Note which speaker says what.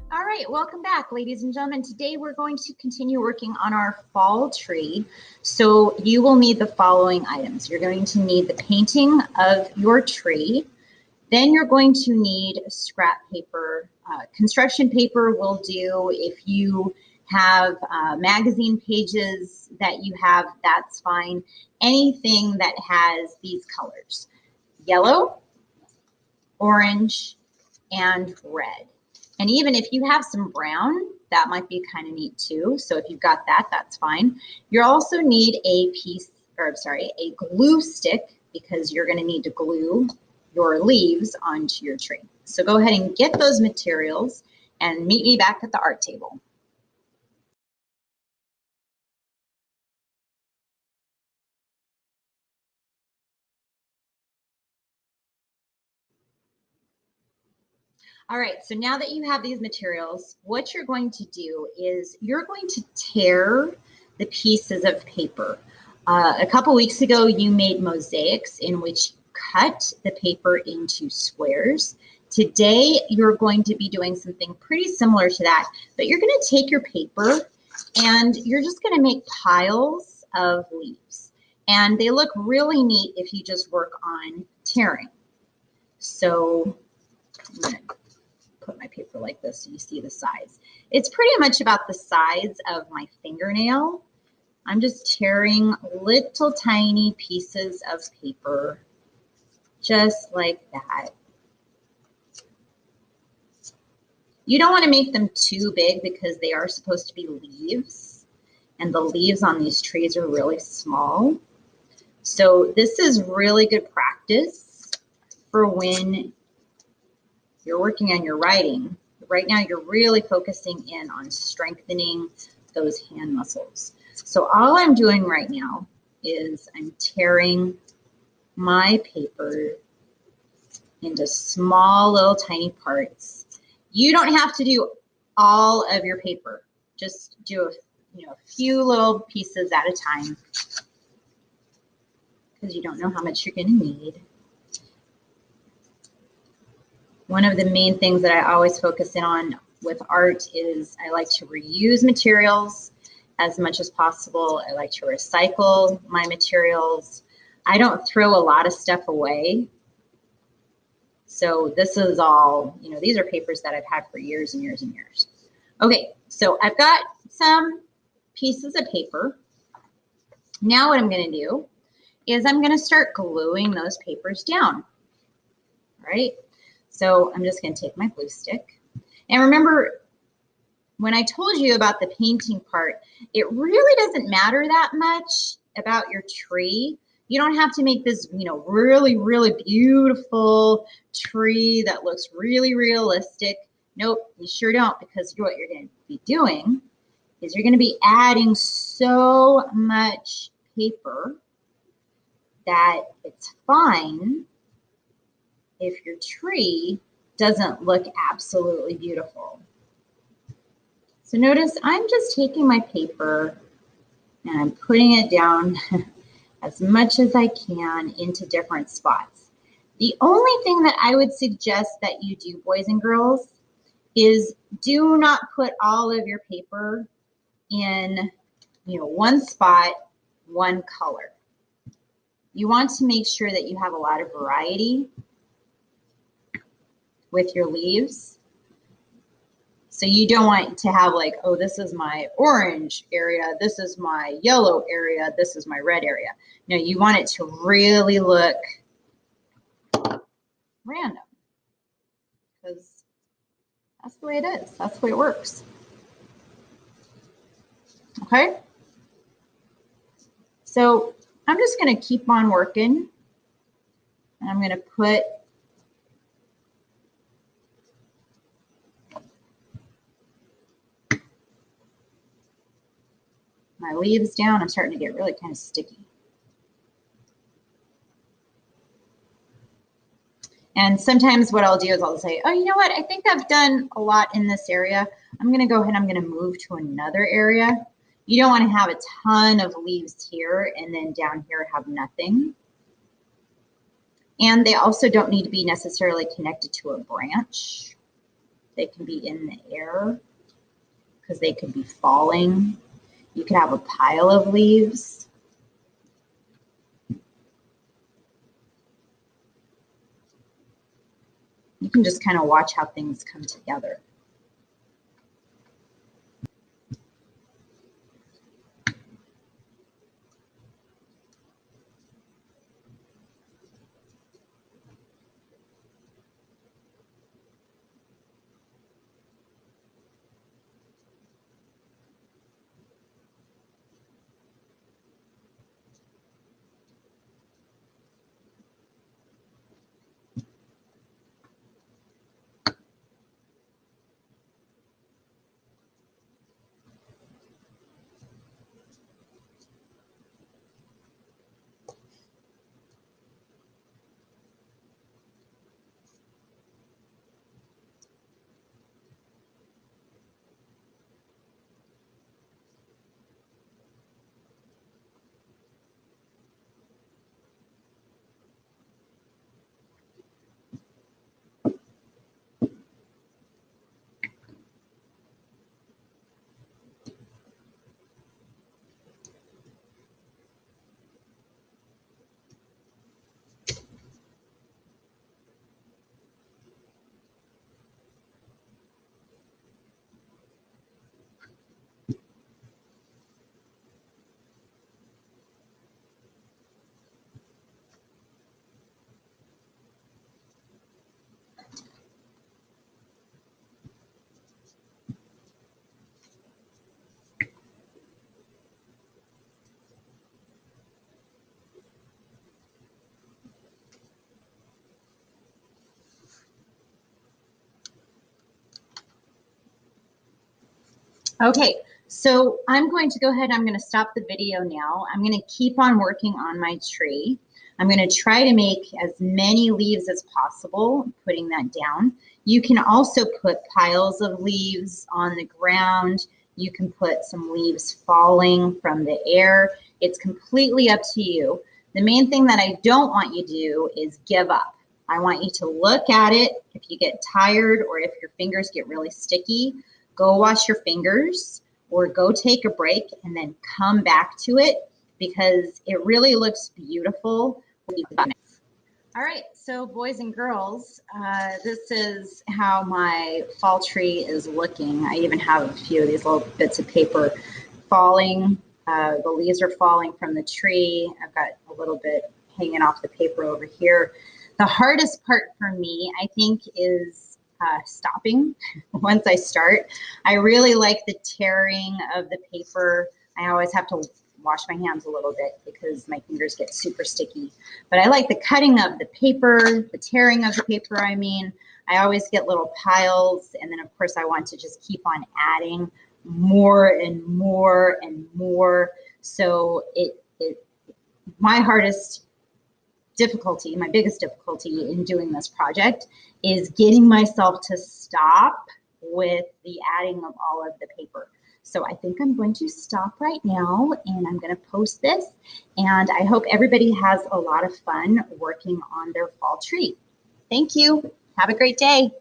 Speaker 1: All right, welcome back, ladies and gentlemen. Today we're going to continue working on our fall tree. So you will need the following items. You're going to need the painting of your tree. Then you're going to need scrap paper. Construction paper will do. If you have magazine pages that you have, that's fine. Anything that has these colors: yellow, orange, and red. And even if you have some brown, that might be kind of neat too. So if you've got that, that's fine. You also need a glue stick, because you're going to need to glue your leaves onto your tree. So go ahead and get those materials and meet me back at the art table. All right, so now that you have these materials, what you're going to do is you're going to tear the pieces of paper. A couple weeks ago, you made mosaics in which you cut the paper into squares. Today, you're going to be doing something pretty similar to that, but you're going to take your paper and you're just going to make piles of leaves. And they look really neat if you just work on tearing. So I'm going to put my paper like this so you see the size. It's pretty much about the size of my fingernail. I'm just tearing little tiny pieces of paper, just like that. You don't want to make them too big because they are supposed to be leaves, and the leaves on these trees are really small. So this is really good practice for when you're working on your writing. Right now, you're really focusing in on strengthening those hand muscles. So all I'm doing right now is I'm tearing my paper into small little tiny parts. You don't have to do all of your paper. Just do a few little pieces at a time, because you don't know how much you're going to need. One of the main things that I always focus in on with art is I like to reuse materials as much as possible. I like to recycle my materials. I don't throw a lot of stuff away. So this is all, these are papers that I've had for years and years and years. Okay, so I've got some pieces of paper. Now what I'm going to do is I'm going to start gluing those papers down. All right. So I'm just going to take my glue stick. And remember, when I told you about the painting part, it really doesn't matter that much about your tree. You don't have to make this, really, really beautiful tree that looks really realistic. Nope, you sure don't, because what you're going to be doing is you're going to be adding so much paper that it's fine if your tree doesn't look absolutely beautiful. So notice I'm just taking my paper and I'm putting it down as much as I can into different spots. The only thing that I would suggest that you do, boys and girls, is do not put all of your paper in, one spot, one color. You want to make sure that you have a lot of variety with your leaves. So you don't want to have like, oh, this is my orange area, this is my yellow area, this is my red area. No, you want it to really look random, because that's the way it is. That's the way it works. Okay? So I'm just going to keep on working. And I'm going to put my leaves down. I'm starting to get really kind of sticky. And sometimes what I'll do is I'll say, oh, you know what? I think I've done a lot in this area. I'm going to go ahead and I'm going to move to another area. You don't want to have a ton of leaves here and then down here have nothing. And they also don't need to be necessarily connected to a branch. They can be in the air because they could be falling. You could have a pile of leaves. You can just kind of watch how things come together. Okay, so I'm going to go ahead, I'm going to stop the video now. I'm going to keep on working on my tree. I'm going to try to make as many leaves as possible, putting that down. You can also put piles of leaves on the ground. You can put some leaves falling from the air. It's completely up to you. The main thing that I don't want you to do is give up. I want you to look at it. If you get tired or if your fingers get really sticky, go wash your fingers or go take a break and then come back to it because it really looks beautiful. All right, so boys and girls, this is how my fall tree is looking. I even have a few of these little bits of paper falling. The leaves are falling from the tree. I've got a little bit hanging off the paper over here. The hardest part for me, I think, is stopping once I start. I really like the tearing of the paper. I always have to wash my hands a little bit because my fingers get super sticky. But I like the cutting of the paper, the tearing of the paper, I mean. I always get little piles, and then of course I want to just keep on adding more and more and more. So my hardest difficulty, my biggest difficulty in doing this project is getting myself to stop with the adding of all of the paper. So I think I'm going to stop right now and I'm going to post this. And I hope everybody has a lot of fun working on their fall tree. Thank you. Have a great day.